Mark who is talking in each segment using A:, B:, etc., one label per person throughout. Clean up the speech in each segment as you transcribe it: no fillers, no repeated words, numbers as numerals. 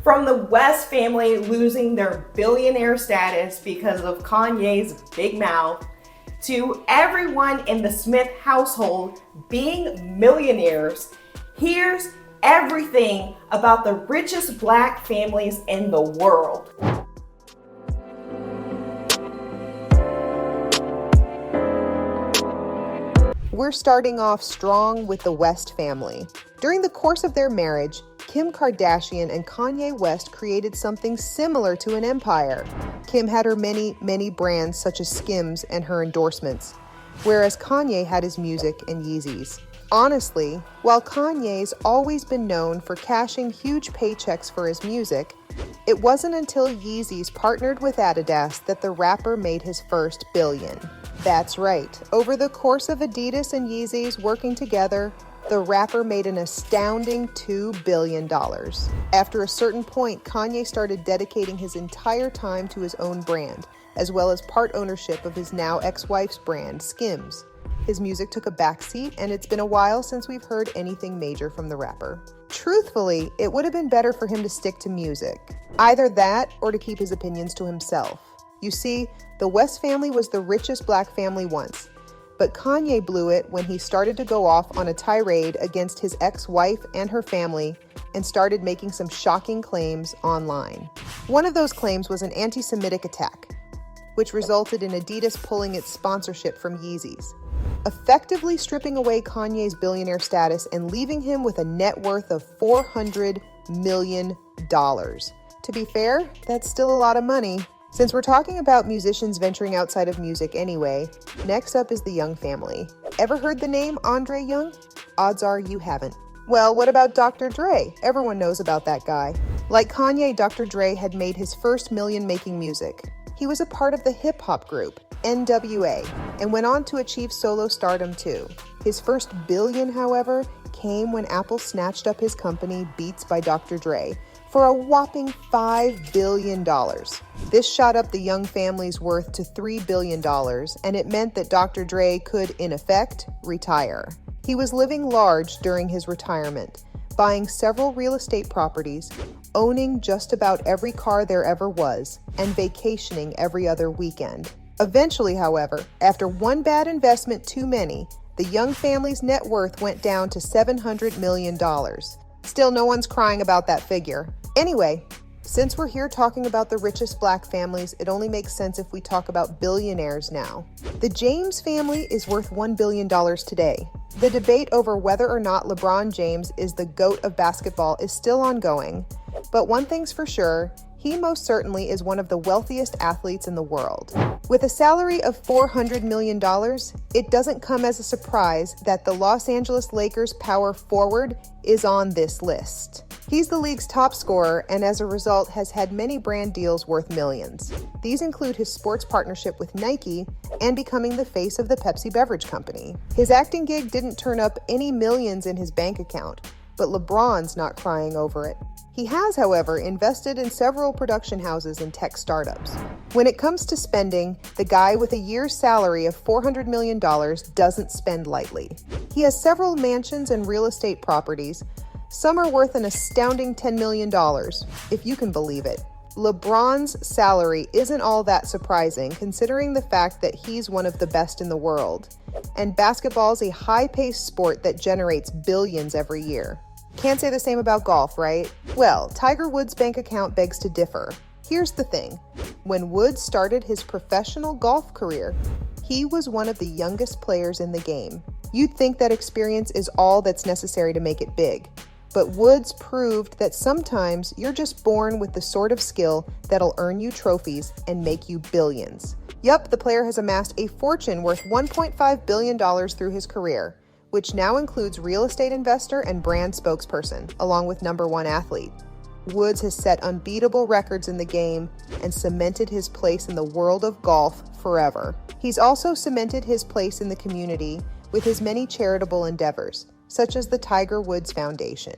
A: From the West family losing their billionaire status because of Kanye's big mouth, to everyone in the Smith household being millionaires, here's everything about the richest Black families in the world.
B: We're starting off strong with the West family. During the course of their marriage, Kim Kardashian and Kanye West created something similar to an empire. Kim had her many brands such as Skims and her endorsements, whereas Kanye had his music and Yeezys. Honestly, while Kanye's always been known for cashing huge paychecks for his music, it wasn't until Yeezys partnered with Adidas that the rapper made his first billion. That's right, over the course of Adidas and Yeezys working together, the rapper made an astounding $2 billion. After a certain point, Kanye started dedicating his entire time to his own brand, as well as part ownership of his now ex-wife's brand, Skims. His music took a backseat, and it's been a while since we've heard anything major from the rapper. Truthfully, it would have been better for him to stick to music. Either that, or to keep his opinions to himself. You see, the West family was the richest Black family once, but Kanye blew it when he started to go off on a tirade against his ex-wife and her family and started making some shocking claims online. One of those claims was an anti-Semitic attack, which resulted in Adidas pulling its sponsorship from Yeezys, effectively stripping away Kanye's billionaire status and leaving him with a net worth of $400 million. To be fair, that's still a lot of money. Since we're talking about musicians venturing outside of music anyway, next up is the Young family. Ever heard the name Andre Young? Odds are you haven't. Well, what about Dr. Dre? Everyone knows about that guy. Like Kanye, Dr. Dre had made his first million making music. He was a part of the hip-hop group, NWA, and went on to achieve solo stardom too. His first billion, however, came when Apple snatched up his company, Beats by Dr. Dre, for a whopping $5 billion. This shot up the Young family's worth to $3 billion, and it meant that Dr. Dre could, in effect, retire. He was living large during his retirement, buying several real estate properties, owning just about every car there ever was, and vacationing every other weekend. Eventually, however, after one bad investment too many, the Young family's net worth went down to $700 million. Still, no one's crying about that figure. Anyway, since we're here talking about the richest Black families, it only makes sense if we talk about billionaires now. The James family is worth $1 billion today. The debate over whether or not LeBron James is the GOAT of basketball is still ongoing, but one thing's for sure, he most certainly is one of the wealthiest athletes in the world. With a salary of $400 million, it doesn't come as a surprise that the Los Angeles Lakers power forward is on this list. He's the league's top scorer and as a result has had many brand deals worth millions. These include his sports partnership with Nike and becoming the face of the Pepsi beverage company. His acting gig didn't turn up any millions in his bank account, but LeBron's not crying over it. He has, however, invested in several production houses and tech startups. When it comes to spending, the guy with a year's salary of $400 million doesn't spend lightly. He has several mansions and real estate properties. Some are worth an astounding $10 million, if you can believe it. LeBron's salary isn't all that surprising considering the fact that he's one of the best in the world. And basketball's a high-paced sport that generates billions every year. Can't say the same about golf, right? Well, Tiger Woods' bank account begs to differ. Here's the thing. When Woods started his professional golf career, he was one of the youngest players in the game. You'd think that experience is all that's necessary to make it big. But Woods proved that sometimes you're just born with the sort of skill that'll earn you trophies and make you billions. Yup, the player has amassed a fortune worth $1.5 billion through his career, which now includes real estate investor and brand spokesperson, along with #1 athlete. Woods has set unbeatable records in the game and cemented his place in the world of golf forever. He's also cemented his place in the community with his many charitable endeavors, such as the Tiger Woods Foundation,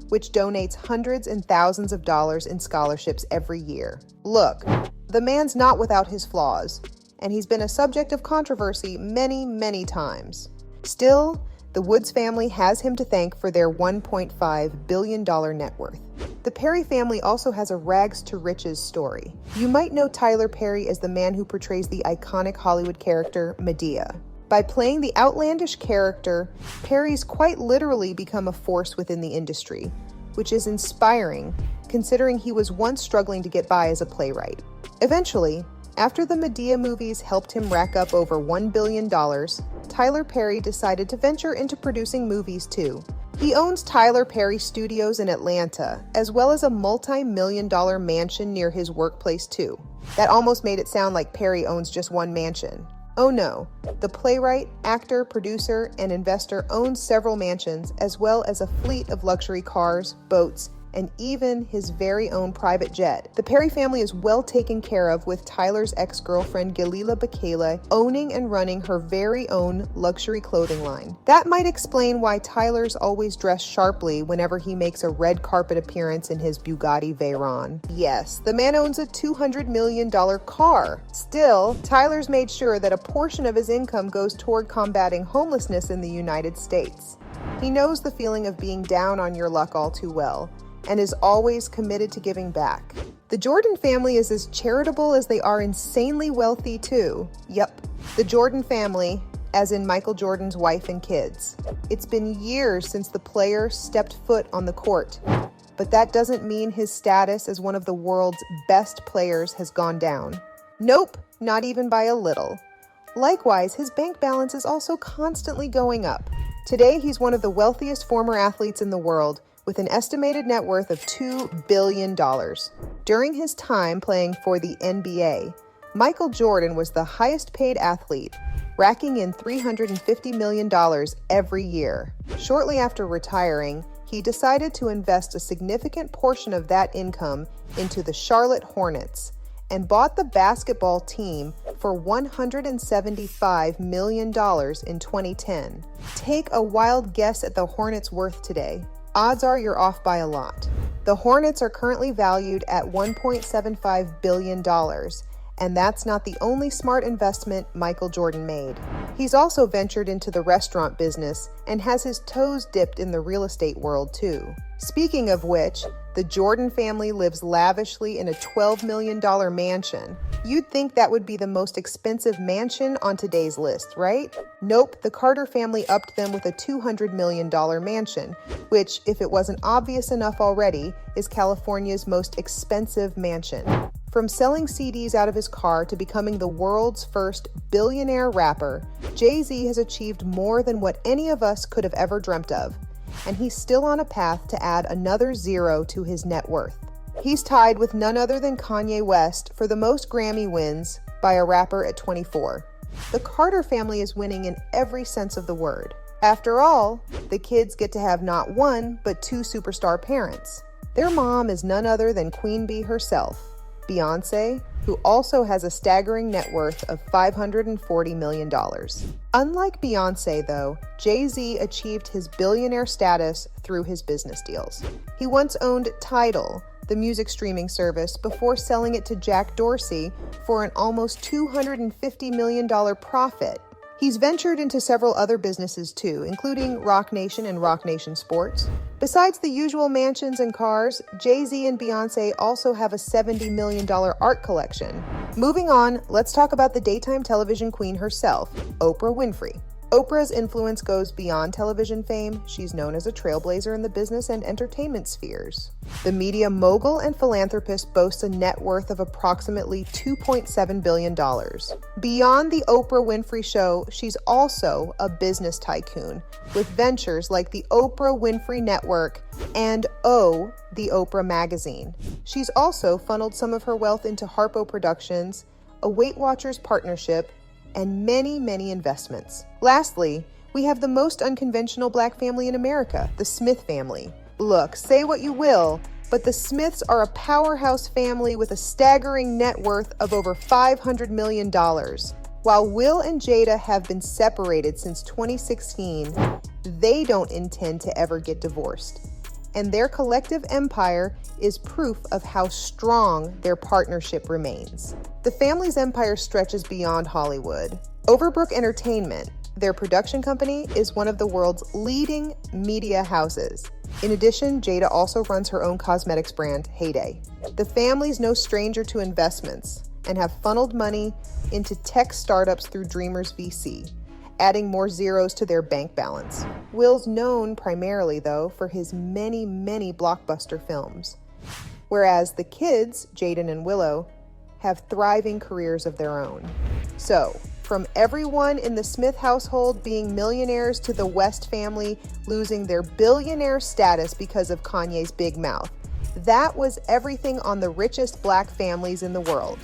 B: which donates hundreds and thousands of dollars in scholarships every year. Look, the man's not without his flaws, and he's been a subject of controversy many times. Still, The Woods family has him to thank for their $1.5 billion net worth. The Perry family also has a rags to riches story. You might know Tyler Perry as the man who portrays the iconic Hollywood character Medea. By playing the outlandish character, Perry's quite literally become a force within the industry, which is inspiring considering he was once struggling to get by as a playwright. Eventually, after the Medea movies helped him rack up over $1 billion, Tyler Perry decided to venture into producing movies too. He owns Tyler Perry Studios in Atlanta, as well as a multi-million-dollar mansion near his workplace too. That almost made it sound like Perry owns just one mansion. Oh no, the playwright, actor, producer, and investor owns several mansions, as well as a fleet of luxury cars, boats, and even his very own private jet. The Perry family is well taken care of, with Tyler's ex-girlfriend Galila Bakela owning and running her very own luxury clothing line. That might explain why Tyler's always dressed sharply whenever he makes a red carpet appearance in his Bugatti Veyron. Yes, the man owns a $200 million car. Still, Tyler's made sure that a portion of his income goes toward combating homelessness in the United States. He knows the feeling of being down on your luck all too well, and is always committed to giving back. The Jordan family is as charitable as they are insanely wealthy too. Yep, the Jordan family, as in Michael Jordan's wife and kids. It's been years since the player stepped foot on the court, but that doesn't mean his status as one of the world's best players has gone down. Nope, not even by a little. Likewise, his bank balance is also constantly going up. Today, he's one of the wealthiest former athletes in the world, with an estimated net worth of $2 billion. During his time playing for the NBA, Michael Jordan was the highest paid athlete, racking in $350 million every year. Shortly after retiring, he decided to invest a significant portion of that income into the Charlotte Hornets and bought the basketball team for $175 million in 2010. Take a wild guess at the Hornets' worth today. Odds are you're off by a lot. The Hornets are currently valued at $1.75 billion, and that's not the only smart investment Michael Jordan made. He's also ventured into the restaurant business and has his toes dipped in the real estate world too. Speaking of which, the Jordan family lives lavishly in a $12 million mansion. You'd think that would be the most expensive mansion on today's list, right? Nope, the Carter family upped them with a $200 million mansion, which, if it wasn't obvious enough already, is California's most expensive mansion. From selling CDs out of his car to becoming the world's first billionaire rapper, Jay-Z has achieved more than what any of us could have ever dreamt of. And he's still on a path to add another zero to his net worth. He's tied with none other than Kanye West for the most Grammy wins by a rapper at 24. The Carter family is winning in every sense of the word. After all, the kids get to have not one, but two superstar parents. Their mom is none other than Queen Bee herself, Beyonce, who also has a staggering net worth of $540 million. Unlike Beyonce, though, Jay-Z achieved his billionaire status through his business deals. He once owned Tidal, the music streaming service, before selling it to Jack Dorsey for an almost $250 million profit. He's ventured into several other businesses too, including Roc Nation and Roc Nation Sports. Besides the usual mansions and cars, Jay-Z and Beyonce also have a $70 million art collection. Moving on, let's talk about the daytime television queen herself, Oprah Winfrey. Oprah's influence goes beyond television fame. She's known as a trailblazer in the business and entertainment spheres. The media mogul and philanthropist boasts a net worth of approximately $2.7 billion. Beyond the Oprah Winfrey Show, she's also a business tycoon with ventures like the Oprah Winfrey Network and the Oprah Magazine. She's also funneled some of her wealth into Harpo Productions, a Weight Watchers partnership, and many, many investments. Lastly, we have the most unconventional Black family in America, the Smith family. Look, say what you will, but the Smiths are a powerhouse family with a staggering net worth of over $500 million. While Will and Jada have been separated since 2016, they don't intend to ever get divorced. And their collective empire is proof of how strong their partnership remains. The family's empire stretches beyond Hollywood. Overbrook Entertainment, Their production company is one of the world's leading media houses. In addition, Jada also runs her own cosmetics brand, Heyday. The family's no stranger to investments and have funneled money into tech startups through Dreamers VC, adding more zeros to their bank balance. Will's known primarily, though, for his many, many blockbuster films, whereas the kids, Jaden and Willow, have thriving careers of their own. So, from everyone in the Smith household being millionaires to the West family losing their billionaire status because of Kanye's big mouth, that was everything on the richest Black families in the world.